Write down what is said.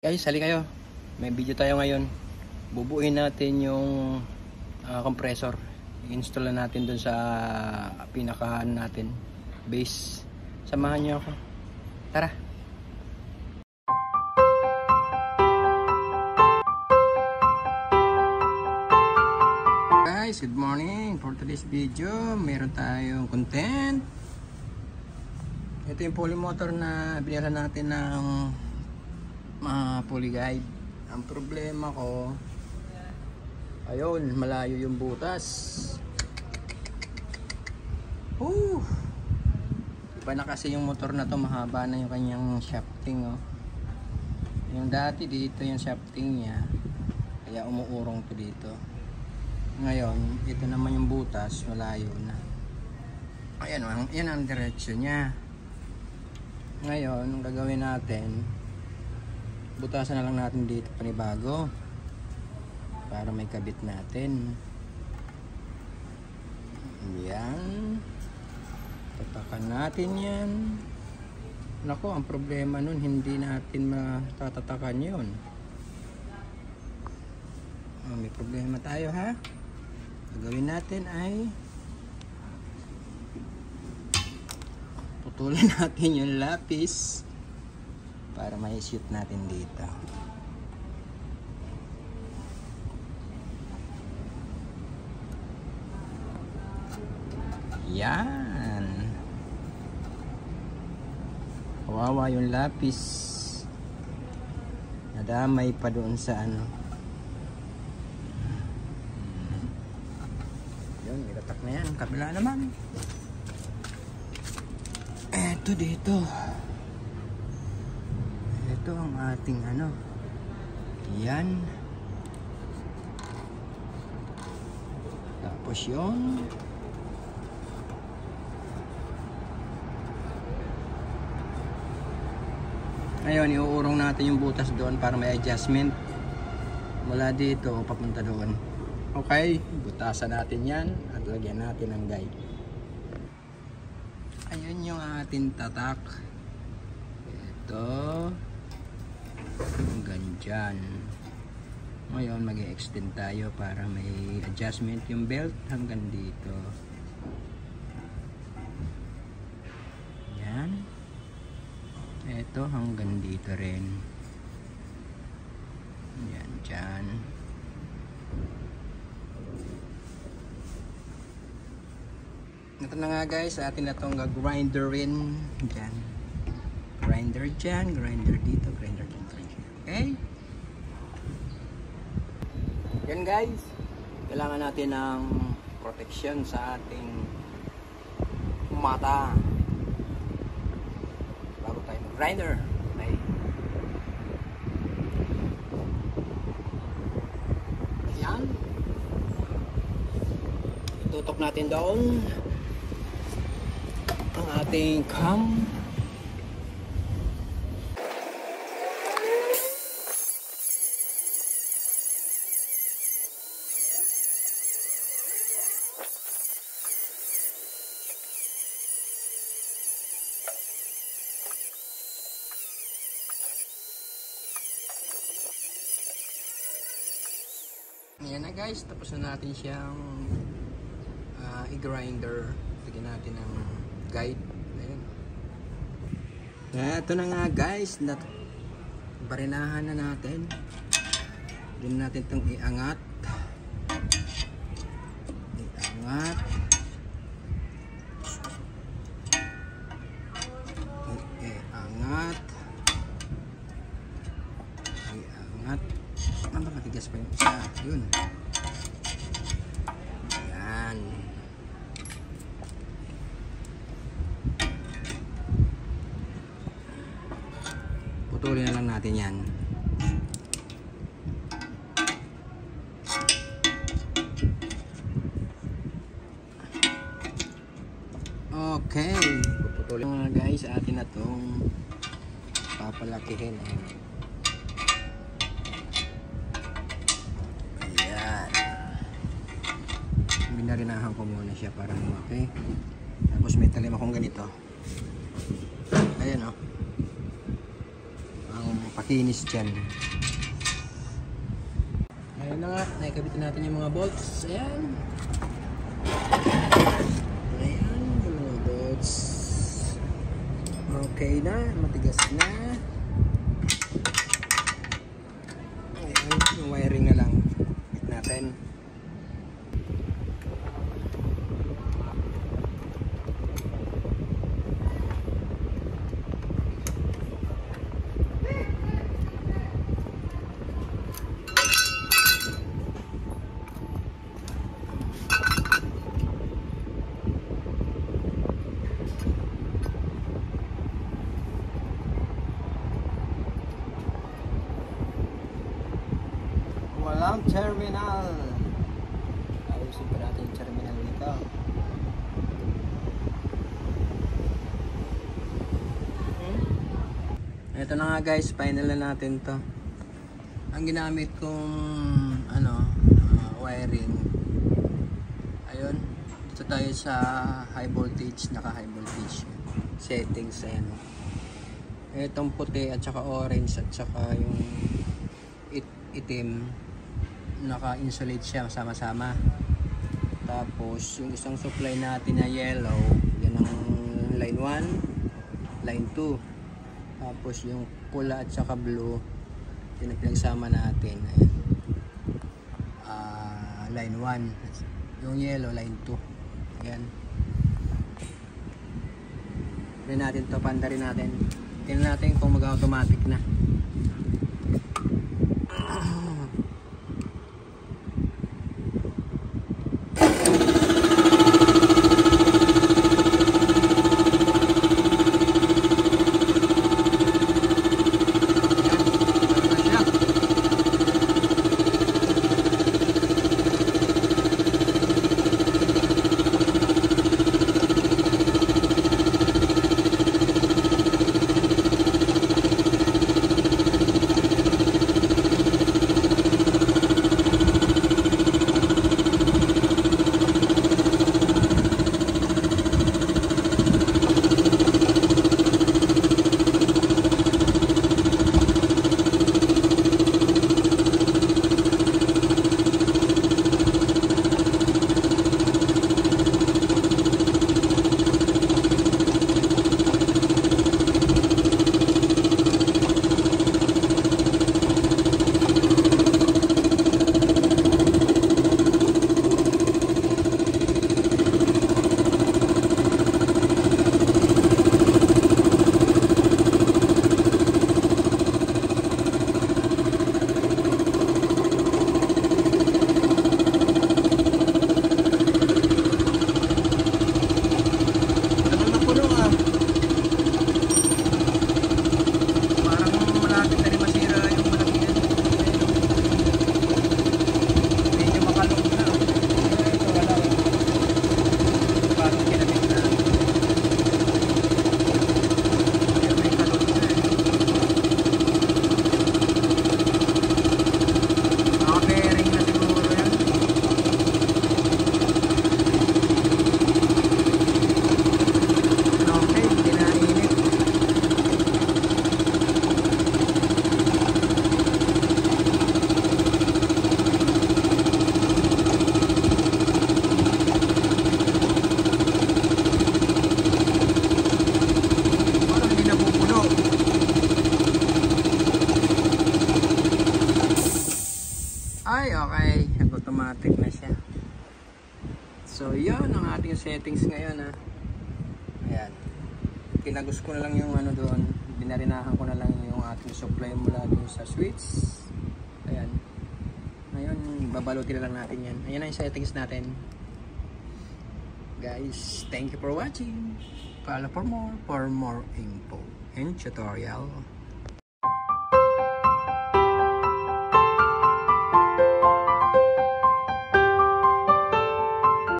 Guys, sali kayo. May video tayo ngayon. Bubuuin natin yung compressor. I-install na natin dun sa pinakahan natin, base. Samahan niyo ako. Tara. Guys, good morning. For today's video, meron tayong content. Ito yung pulley motor na binila natin ng pulley guide. Ang problema ko, ayun, malayo yung butas. Iba na kasi yung motor na to, mahaba na yung kanyang shafting, oh. Yung dati dito yung shafting niya, kaya umuurong to dito. Ngayon, ito naman yung butas, malayo na. Ayan, yan ang direksyon niya. Ngayon, ang gagawin natin, butasan na lang natin dito panibago para may kabit natin. Yan, tatakan natin yan. Nako, ang problema nun, hindi natin matatatakan yun. May problema tayo, ha. Gagawin natin ay putulin natin yung lapis para may shoot natin dito. Yan. Kawawa yung lapis. Nadamay pa doon sa ano. Yun, itatak na yan. Kabila naman. Eto dito. Ito ang ating ano. Yan. Tapos yung ngayon, iuurong natin yung butas doon para may adjustment. Mula dito, papunta doon. Okay, butasan natin yan at lagyan natin ng guide. Ayun yung ating tatak. Ito. Hanggang dyan. Ngayon mag-extend tayo para may adjustment yung belt hanggang dito. Yan. Ito hanggang dito rin. Yan dyan. Ito na nga guys, atin na itong grinder rin dyan. Grinder dyan, grinder dito, grinder dyan. Okay? Yan guys, kailangan natin ng protection sa ating mata bago tayo mag-grinder. Okay? Yan. Itutok natin doon ang ating cam. Ayan na guys, tapos na natin siyang i-grinder. Lagyan natin ng guide. Ayan. Ito na nga guys, barinahan na natin. Doon natin itong iangat. Iangat. Iangat. Iangat. Ano ba matigas pa yung isa? Yun. Yan. Putulin na lang natin yan. Okay. Puputulin mga guys, atin na itong papalakihin. Binarinahan ko muna siya para lumaki. Tapos may talim akong ganito. Ayan, oh. Ang finish dyan. Ayun na nga, naikabitin natin yung mga bolts. Ayan. Ayan, yung mga bolts. Okay na, matigas na. Ayan, yung wiring na lang. Bit natin. Walang terminal. Ayusin pa natin yung terminal dito. Ito na nga guys, final na natin to. Ang ginamit kong wiring. Ayun. Dito tayo sa high voltage, naka high voltage settings. Ayan. Itong puti at saka orange at saka yung itim, naka-insulate siya sama-sama. Tapos yung isang supply natin na yellow, yan ang line 1, line 2. Tapos yung pula at saka blue, yun ang pinagsama natin. Line 1. Yung yellow, line 2. Ayan. Tignan natin to, panda rin natin. Tignan natin kung mag-automatic na. Ay, okay. Nag-automatic na siya. So, yun ang ating settings ngayon, ha. Ayan. Kinagos ko na lang yung doon. Binarinahan ko na lang yung ating supply mula doon sa switch. Ayan. Ngayon, babalutin na lang natin yan. Ayan ang settings natin. Guys, thank you for watching. Follow for more info and tutorial.